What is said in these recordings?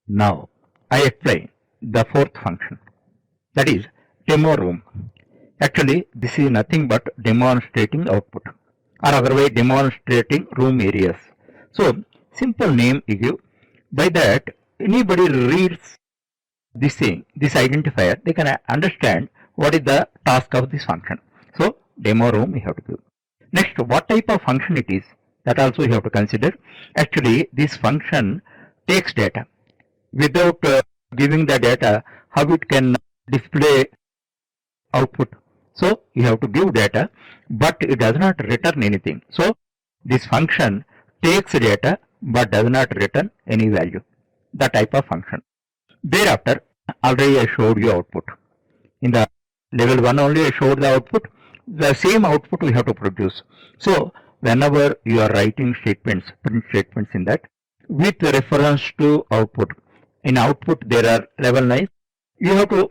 Now I explain the fourth function, that is demo room. Actually this is nothing but demonstrating output, or otherwise demonstrating room areas. So simple name you give. By that anybody reads this thing, this identifier, they can understand what is the task of this function. So demo room you have to give. Next, what type of function it is, that also you have to consider. Actually this function takes data. Without giving the data, how it can display output? So you have to give data, but it does not return anything. So this function takes data but does not return any value. The type of function. Thereafter, already I showed you output. In the level 1 only I showed the output. The same output we have to produce. So whenever you are writing statements, print statements in that, with reference to output, in output there are 11 lines. You have to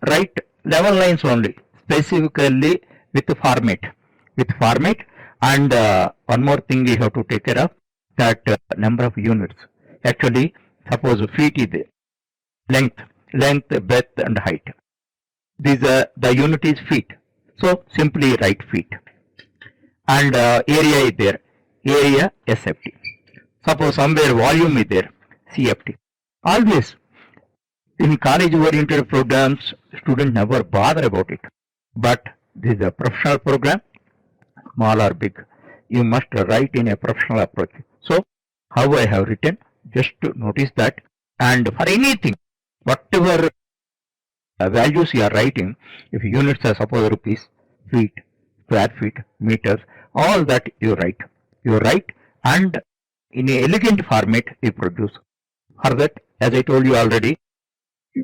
write 11 lines only, specifically with format. With format, and one more thing you have to take care of, that number of units. Actually, suppose feet is there. Length, breadth and height. These the unit is feet. So simply write feet. And area is there. Area SFT. Suppose somewhere volume is there. CFT. Always in college oriented programs, students never bother about it. But this is a professional program, small or big. You must write in a professional approach. So how I have written, just to notice that. And for anything, whatever values you are writing, if units are suppose rupees, feet, square feet, meters, all that you write. You write and in a elegant format you produce. For that, as I told you already,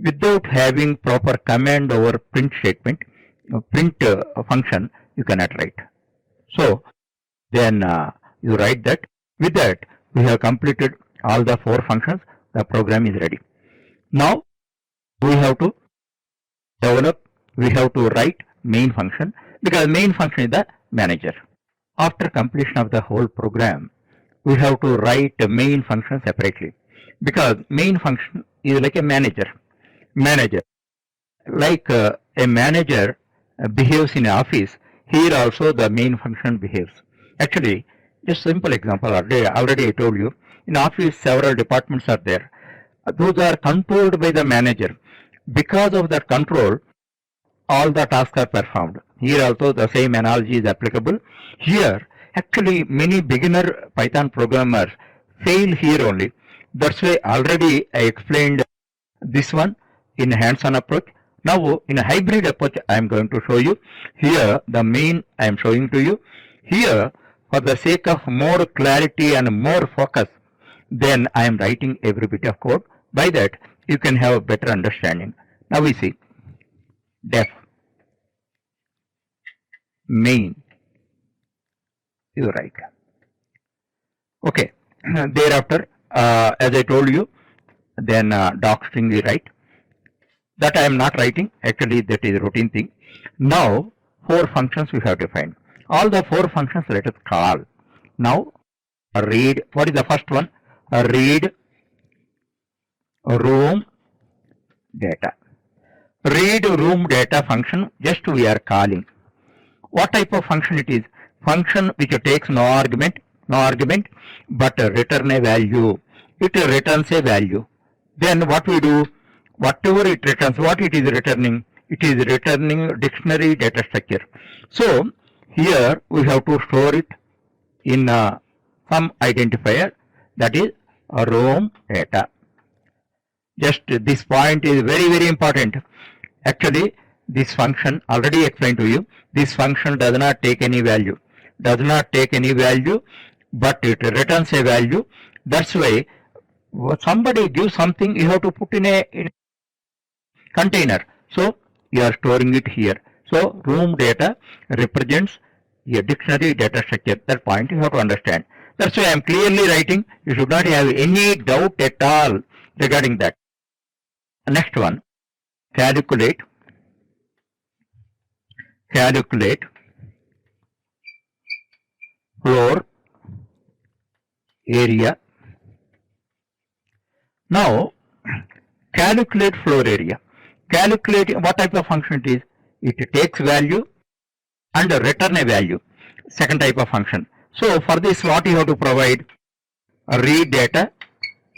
without having proper command over print statement, print function, you cannot write. So then you write that. With that, we have completed all the 4 functions. The program is ready. Now we have to develop, we have to write main function, because main function is the manager. After completion of the whole program, we have to write the main function separately, because main function is like a manager. Like a manager behaves in office, here also the main function behaves. Actually, just simple example, already I told you, in office several departments are there. Those are controlled by the manager. Because of that control, all the tasks are performed. Here also the same analogy is applicable. Here, actually many beginner Python programmers fail here only. That's why already I explained this one in hands-on approach. Now in a hybrid approach I am going to show you. Here the main I am showing to you. Here, for the sake of more clarity and more focus, then I am writing every bit of code. By that you can have a better understanding. Now we see def main, you write. Okay. Thereafter, as I told you, then docstring we write. That I am not writing. Actually, that is a routine thing. Now 4 functions we have defined. All the 4 functions let us call. Now read. What is the first one? Read room data. Read room data function just we are calling. What type of function it is? Function which takes no argument, but return a value. It returns a value. Then what we do? Whatever it returns, what it is returning? It is returning dictionary data structure. So here we have to store it in some identifier, that is room data. Just this point is very important. Actually, this function already explained to you. This function does not take any value. But it returns a value. That's why somebody gives something, you have to put in a container. So you are storing it here. So room data represents a dictionary data structure. That point you have to understand. That's why I am clearly writing. You should not have any doubt at all regarding that. Next one, calculate floor area. Now Calculate floor area. Calculate what type of function it is. It takes value and return a value. Second type of function. So for this, what you have to provide? Read data,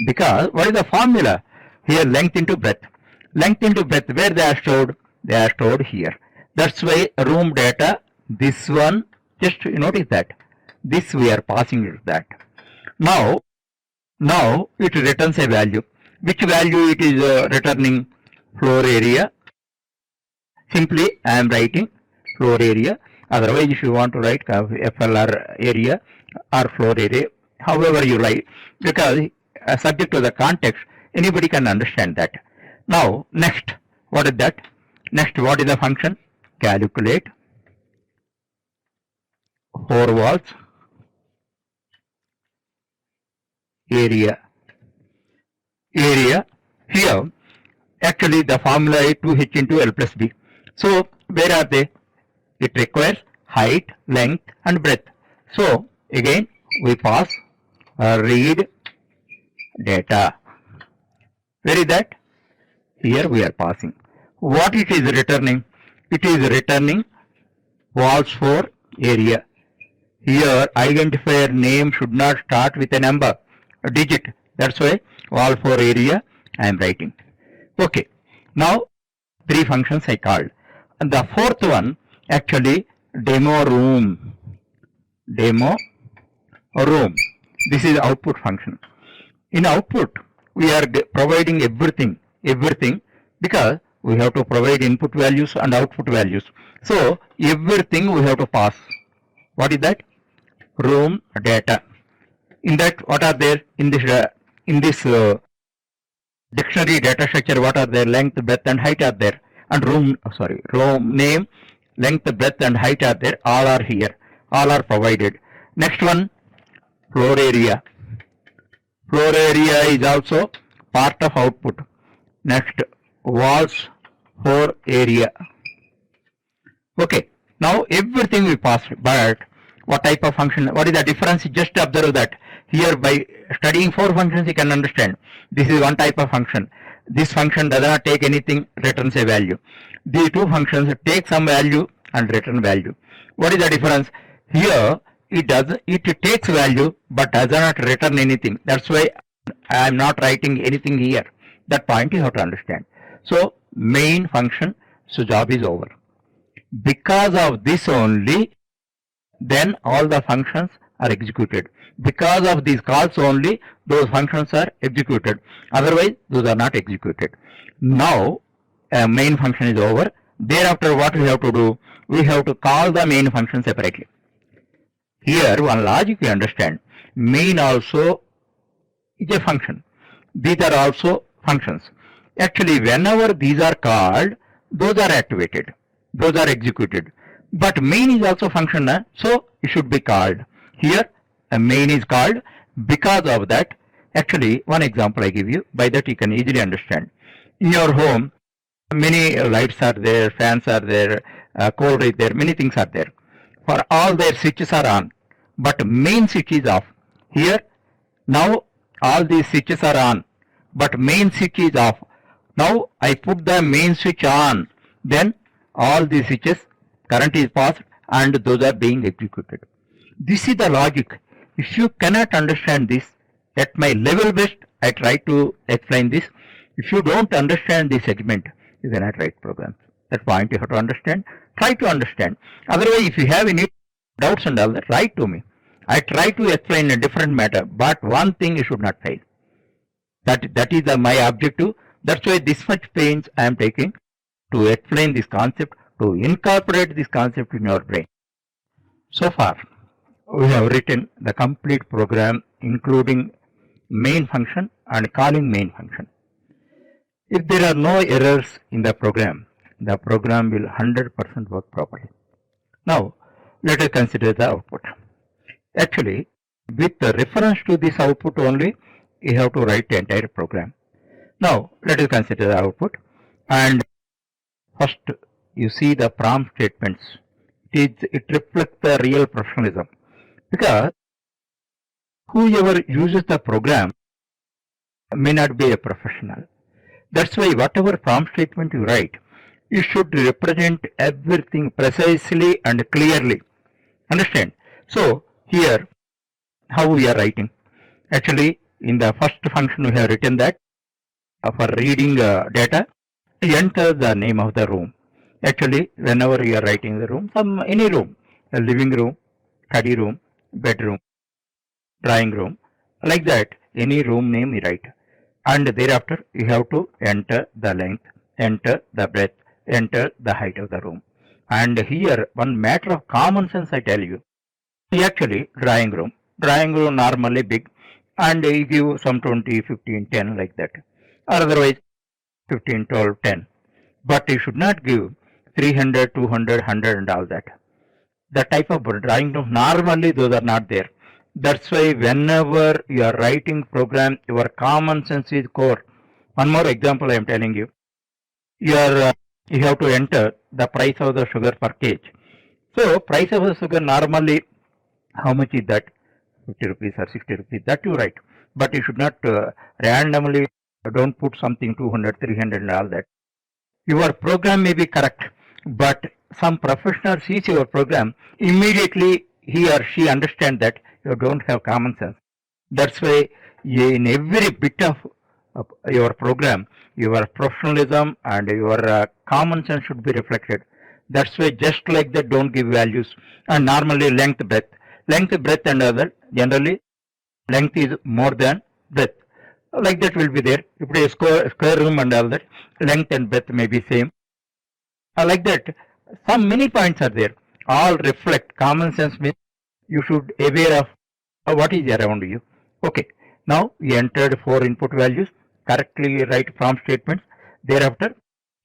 because what is the formula? Here, length into breadth. Length into breadth, where they are stored? They are stored here. That's why room data, this one, just notice that. This we are passing it that. Now it returns a value. Which value it is returning? Floor area. Simply I am writing floor area. Otherwise, if you want to write FLR area or floor area, however you write, because subject to the context, anybody can understand that. Now, next, what is that? Next, what is the function? Calculate 4 walls area. Here, actually the formula is 2h into L plus B. So, where are they? It requires height, length and breadth. So, again, we pass read data. Where is that? Here we are passing. What it is returning? It is returning walls for area. Here identifier name should not start with a number, a digit. That's why wall for area I am writing. Okay. Now 3 functions I called. And the fourth one, actually demo room. Demo room. This is output function. In output, we are providing everything, because we have to provide input values and output values. So everything we have to pass. What is that? Room data. In that, what are there in this dictionary data structure? What are there? Length, breadth, and height are there. And room name, length, breadth, and height are there. All are here. All are provided. Next one, floor area. Floor area is also part of output. Next, walls for area. Okay. Now everything we pass, but what type of function? What is the difference? Just observe that. Here, by studying 4 functions, you can understand. This is one type of function. This function does not take anything, returns a value. These 2 functions take some value and return value. What is the difference? Here, it takes value but does not return anything. That's why I am not writing anything here. That point you have to understand. So, main function, so job is over. Because of this only, then all the functions are executed. Because of these calls only, those functions are executed. Otherwise, those are not executed. Now, main function is over. Thereafter, what we have to do? We have to call the main function separately. Here, one logic we understand. Main also is a function. These are also functions. Actually, whenever these are called, those are activated. Those are executed. But main is also function, so it should be called. Here, a main is called. Because of that, actually, one example I give you. By that you can easily understand. In your home, many lights are there, fans are there, cold is there, many things are there. For all their switches are on, but main switch is off. Here, now all these switches are on, but main switch is off. Now I put the main switch on, then all these switches, current is passed and those are being executed. This is the logic. If you cannot understand this, at my level best, I try to explain this. If you don't understand this segment, you cannot write programs. That point you have to understand. Try to understand. Otherwise, if you have any doubts and all that, write to me. I try to explain a different matter, but one thing you should not fail. That is my objective. That's why this much pains I am taking to explain this concept, to incorporate this concept in your brain. So far, we have written the complete program, including main function and calling main function. If there are no errors in the program will 100% work properly. Now, let us consider the output. Actually, with the reference to this output only, you have to write the entire program. Now, let us consider the output. And first, you see the prompt statements. It reflects the real professionalism. Because whoever uses the program may not be a professional. That's why whatever prompt statement you write, you should represent everything precisely and clearly. Understand? So here, how we are writing. Actually, in the first function we have written that for reading data, enter the name of the room. Actually, whenever you are writing the room, any room, a living room, study room, bedroom, drawing room, like that, any room name you write. And thereafter, you have to enter the length, enter the breadth, enter the height of the room. And here, one matter of common sense I tell you. Actually, drawing room normally big, and you give some 20, 15, 10 like that. Or otherwise, 15, 12, 10. But you should not give 300, 200, 100 and all that. The type of drawing room, normally those are not there. That's why whenever you are writing program, your common sense is core. One more example I am telling you. You have to enter the price of the sugar per kg. So price of the sugar normally, how much is that? 50 rupees or 60 rupees, that you write. But you should not randomly, don't put something 200, 300 and all that. Your program may be correct, but some professional sees your program, immediately he or she understands that you don't have common sense. That's why in every bit of your program, your professionalism and your common sense should be reflected. That's why just like that, don't give values. And normally length, breadth and other, generally length is more than breadth. Like that will be there. If it is square room and all that, length and breadth may be same. Like that, some many points are there. All reflect common sense means you should aware of what is around you. Okay. Now we entered 4 input values. Correctly write prompt statements. Thereafter,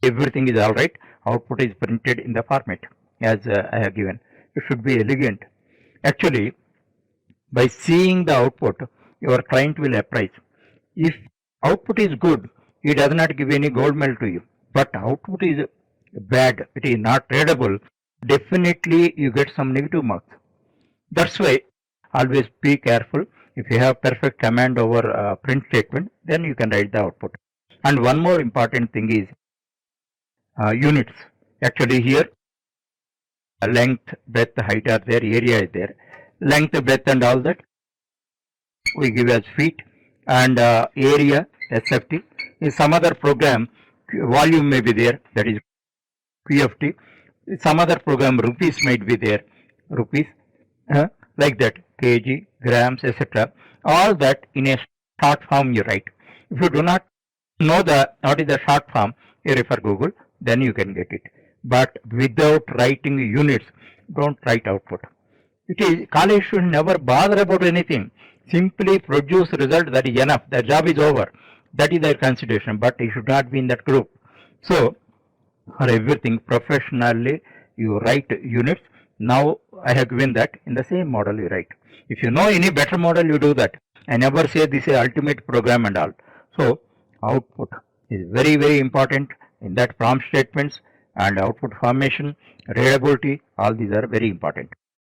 everything is all right. Output is printed in the format as I have given. It should be elegant. Actually, by seeing the output, your client will appraise. If output is good, he does not give any gold medal to you. But output is bad, it is not readable, definitely you get some negative marks. That's why always be careful. If you have perfect command over print statement, then you can write the output. And one more important thing is units. Actually here, length, breadth, height are there, area is there. Length, breadth and all that we give as feet, and area SFT. In some other program, volume may be there, that is PFT. Some other program, rupees might be there, rupees, like that, kg, grams, etc. All that in a short form you write. If you do not know what is the short form, you refer Google, then you can get it. But without writing units, don't write output. It is, college should never bother about anything. Simply produce result, that is enough. The job is over. That is their consideration, but you should not be in that group. So, for everything professionally, you write units. Now, I have given that in the same model you write. If you know any better model, you do that. I never say this is ultimate program and all. So, output is very, very important in that prompt statements and output formation, readability, all these are very important.